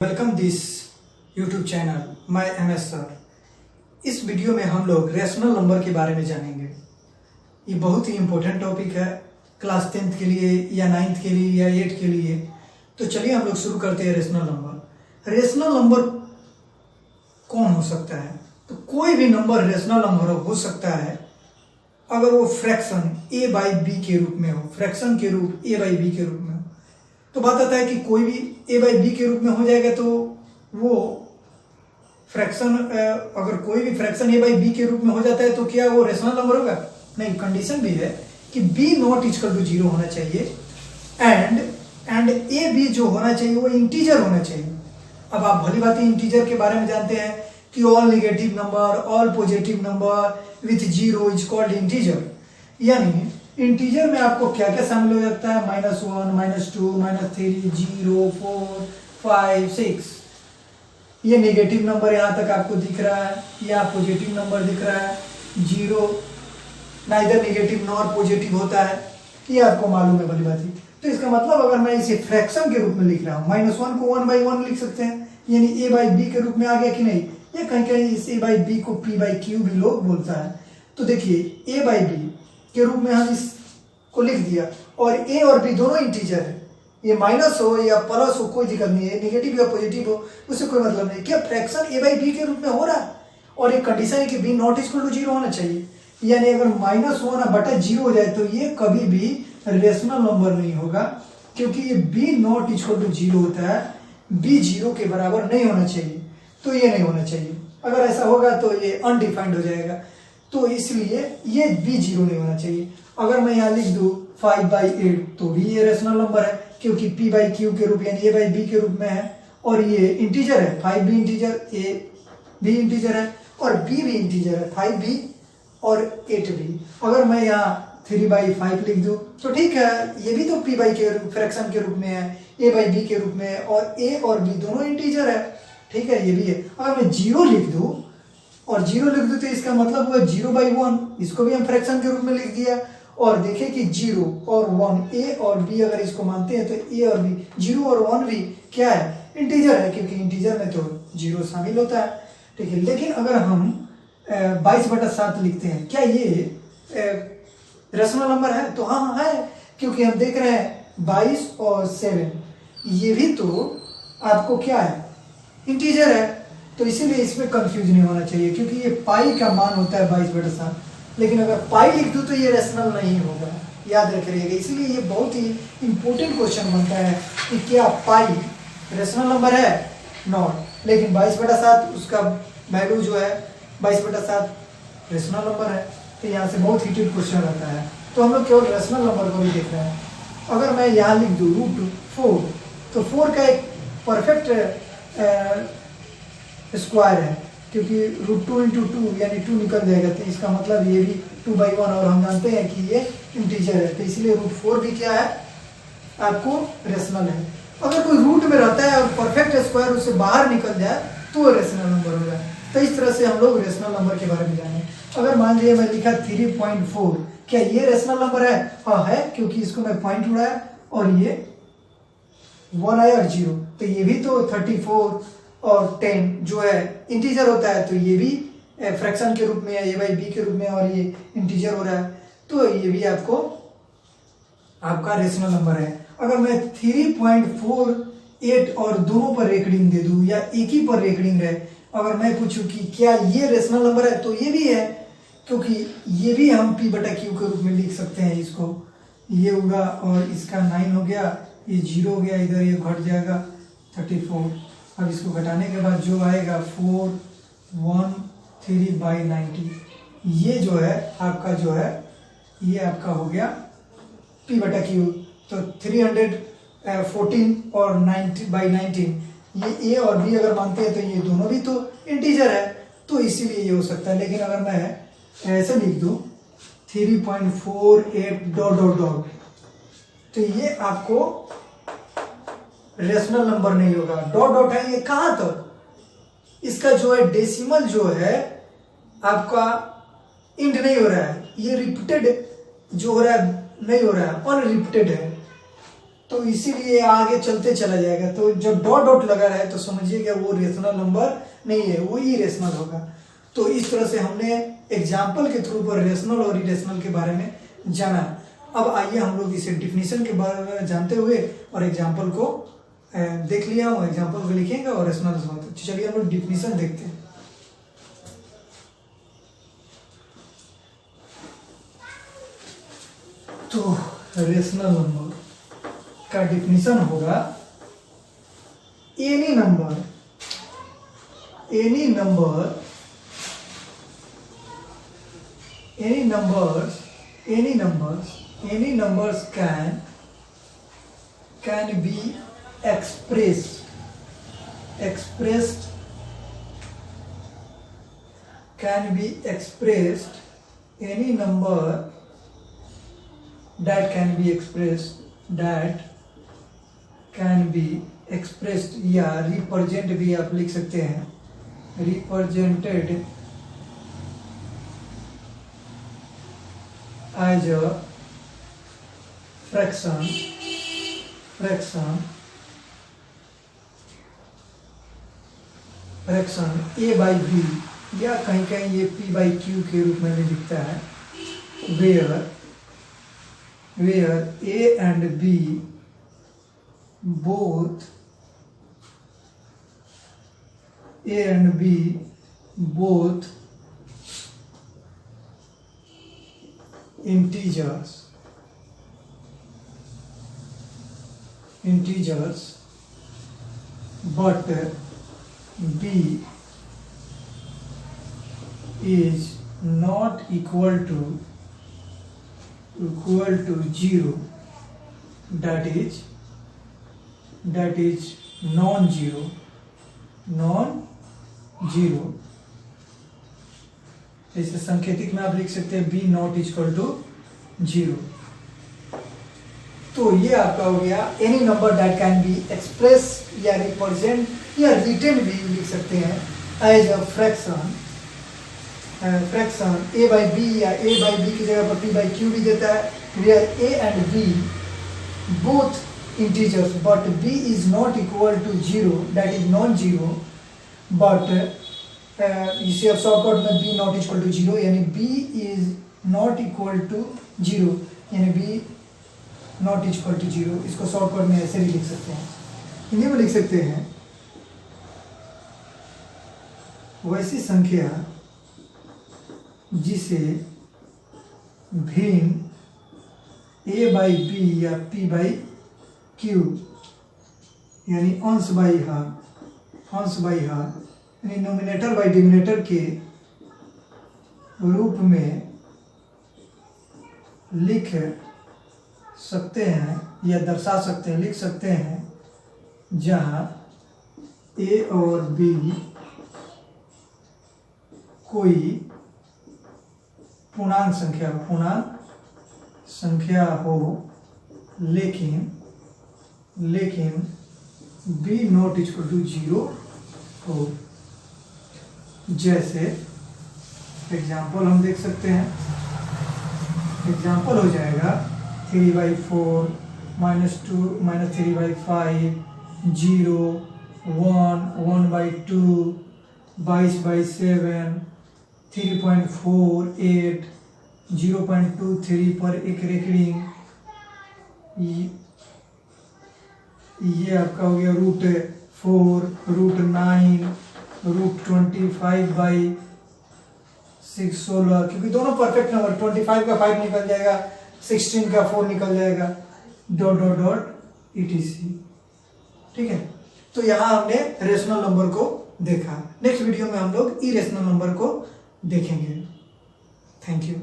Welcome this YouTube channel मैं MS sir. इस video में हम लोग रेशनल नंबर के बारे में जानेंगे। ये बहुत ही इम्पोर्टेंट टॉपिक है क्लास 10th के लिए या 9th के लिए या 8th के लिए। तो चलिए हम लोग शुरू करते हैं। रेशनल नंबर, रेशनल नंबर कौन हो सकता है? तो कोई भी नंबर रेशनल नंबर हो सकता है अगर वो फ्रैक्शन a/b के रूप में हो, फ्रैक्शन के रूप a/b के रूप में हो। तो बात आता है कि कोई भी a/b के रूप में हो जाएगा तो वो फ्रैक्शन, अगर कोई भी फ्रैक्शन a/b के रूप में हो जाता है तो क्या वो रेशनल नंबर होगा? नहीं, कंडीशन भी है कि b नॉट इक्वल टू 0 होना चाहिए एंड ab जो होना चाहिए वो इंटीजर होना चाहिए। अब आप भली भांति इंटीजर के बारे में जानते हैं कि all negative number, all positive number with 0 is called integer. यानी इंटीजर में आपको क्या क्या शामिल हो जाता है? -1, -2, -3, 0, 4, 5, 6। ये नेगेटिव नंबर यहाँ तक आपको दिख रहा है, या पॉजिटिव नंबर दिख रहा है। 0 नाइदर नेगेटिव नॉर पॉजिटिव होता है, ये आपको मालूम है भली भांति। तो इसका मतलब अगर मैं इसे फ्रैक्शन के रूप में लिख रहा हूँ, -1 को 1/1 लिख सकते हैं, यानी a/b के रूप में आ गया कि नहीं? या कहीं कहीं इस a/b को p/q भी लोग बोलता है। तो देखिए a/b के रूप में हम इसको लिख दिया, और a और b दोनों इंटीजर है। ये माइनस हो या प्लस हो कोई दिक्कत नहीं है, नेगेटिव या पॉजिटिव हो उससे कोई मतलब नहीं। क्या फ्रैक्शन a/b के रूप में हो रहा है? और एक कंडीशन है कि b नॉट इक्वल टू 0 होना चाहिए। यानी अगर -1/0 हो जाए तो ये कभी भी रेशनल नंबर नहीं होगा, क्योंकि ये b नॉट इक्वल टू 0 होता है, b 0 के बराबर नहीं होना चाहिए। तो ये नहीं होना चाहिए। अगर ऐसा होगा तो ये अनडिफाइंड हो जाएगा, तो इसलिए ये b 0 नहीं होना चाहिए। अगर मैं यहाँ लिख दूं 5/8 तो भी ये रेशनल नंबर है, क्योंकि p/q के रूप यानी a/b के रूप में है, और ये इंटीजर है। 5 भी इंटीजर, a भी इंटीजर है, और b भी इंटीजर है, 5b और 8 भी। अगर मैं यहाँ 3/5 लिख दूं तो ठीक है, ये भी तो p के फ्रैक्शन के रूप में है, a/b के रूप में है, और a और b दोनों इंटीजर है, ठीक है, ये भी है। अगर मैं 0 लिख दूं और 0 लिख दूं तो इसका मतलब हुआ 0/1, इसको भी हम फ्रैक्शन के रूप में लिख दिया। और देखें कि 0 और 1, a और b अगर इसको मानते हैं तो a और b, 0 और 1 भी क्या है? इंटीजर है, क्योंकि इंटीजर में तो 0 शामिल होता है, ठीक है। लेकिन अगर हम 22/7 लिखते हैं, क्या ये रेशनल नंबर है? तो हाँ है, क्योंकि हम देख रहे हैं 22 और 7 ये भी तो आपको क्या है? इंटीजर है। तो इसीलिए इसमें कंफ्यूज नहीं होना चाहिए, क्योंकि ये पाई का मान होता है 22/7। लेकिन अगर पाई लिख दूं तो ये रेशनल नहीं होगा, याद रखिएगा। इसलिए ये बहुत ही इंपॉर्टेंट क्वेश्चन बनता है कि क्या पाई रेशनल नंबर है? नॉट। लेकिन 22/7 उसका वैल्यू जो है 22/7 रेशनल नंबर है। तो यहाँ से बहुत हिटेड क्वेश्चन आता है। तो हम लोग केवल रेशनल नंबर को भी देख रहे हैं। अगर मैं यहाँ लिख दूँ √4, तो 4 का एक परफेक्ट स्क्वायर है, क्योंकि √2 × 2 यानी 2 निकल जाएगा, तो इसका मतलब ये भी 2/1, और हम जानते हैं कि ये इंटीजर है, तो इसलिए √4 भी क्या है? आपको रेशनल है। अगर कोई रूट में रहता है और परफेक्ट स्क्वायर उससे बाहर निकल जाए तो वो रेशनल नंबर होगा। तो इस तरह से हम लोग रेशनल नंबर के बारे में जाने। अगर मान लीजिए मैं लिखा 3.4, क्या ये रेशनल नंबर है? हाँ है, क्योंकि इसको मैं पॉइंट उड़ाया और ये 1 आया और 0, तो ये भी तो 34 और 10 जो है इंटीजर होता है, तो ये भी फ्रैक्शन के रूप में है, a/b के रूप में, और ये इंटीजर हो रहा है, तो ये भी आपका रेशनल नंबर है। अगर मैं 3.48 और दोनों पर रेकडिंग दे दूं, या एक ही पर रेकडिंग रहे, अगर मैं पूछूं कि क्या ये रेशनल नंबर है, तो ये भी है, क्योंकि ये भी हम p/q के रूप में लिख सकते हैं। इसको ये होगा और इसका 9 हो गया, ये 0 हो गया, इधर ये घट जाएगा 34। अब इसको घटाने के बाद जो आएगा 413/90, ये जो है आपका जो है ये आपका हो गया p/q। तो 314 और 90/19, ये a और b अगर मानते हैं तो ये दोनों भी तो इंटीजर है, तो इसीलिए ये हो सकता है। लेकिन अगर मैं ऐसे लिख दूं 3.48 ... तो ये आपको रेशनल नंबर नहीं होगा। डॉट है, ये कहां तक? इसका जो है डेसिमल जो है आपका इंड नहीं हो रहा है, ये रिपीटेड जो हो रहा है नहीं हो रहा है, अनरिपीटेड है। तो इसीलिए आगे चलते चला जाएगा। तो जब डॉट डॉट लगा रहा है तो समझिएगा वो रेशनल नंबर नहीं है, वो इरेशनल होगा। तो इस तरह से हमने एग्जाम्पल के थ्रू पर रेशनल और इरेशनल के बारे में जाना। अब आइए हम लोग इसे डिफिनीशन के बारे में जानते हुए और एग्जाम्पल को देख लिया हूँ, एग्जाम्पल को लिखेंगे और रेशनल। तो चलिए हम लोग डिफिनीशन देखते हैं। तो रेशनल नंबर का डिफिनीशन होगा any number can be expressed any number that can be expressed या रिप्रेजेंट भी आप लिख सकते हैं, represented as a fraction a by b, या कहीं कहीं ये p by q के रूप में भी दिखता है, where a and b both integers but b is not equal to 0, that is non-zero। जैसे संकेतिक में आप लिख सकते हैं b नॉट इक्वल टू 0। तो ये आपका हो गया any number that can be express या रिप्रेजेंट या रिटेन भी लिख सकते हैं as a fraction a by b, या a by b की जगह पर p by q भी देता है, where a and b both integers but b is not equal to 0, that is non-zero, but इसे अब शॉर्टकट में b not equal to 0 यानी b is not equal to 0 यानी b not equal to 0, इसको shortcut में ऐसे भी लिख सकते हैं, हिंदी में लिख सकते हैं वैसी संख्या जिसे भिन्न a by b या p by q यानी अंश बाई हार यानी नोमिनेटर बाई डिनोमिनेटर के रूप में लिख सकते हैं या दर्शा सकते हैं, लिख सकते हैं, जहां a और b कोई पूर्णांक संख्या हो लेकिन b नॉट इक्वल टू 0 हो। जैसे एग्जाम्पल हम देख सकते हैं, एग्जाम्पल हो जाएगा 3/4 -2 -3/5 0 1 1/2 22/7 3.48 0.23 पर एक रेकरिंग। ये आपका हो गया √4 √9 √25/6 16, क्योंकि दोनों परफेक्ट नंबर, 25 का 5 निकल जाएगा, 16 का 4 निकल जाएगा, ... etc। ठीक है, तो यहाँ हमने रेशनल नंबर को देखा। नेक्स्ट वीडियो में हम लोग इरेशनल नंबर को देखेंगे। Thank you.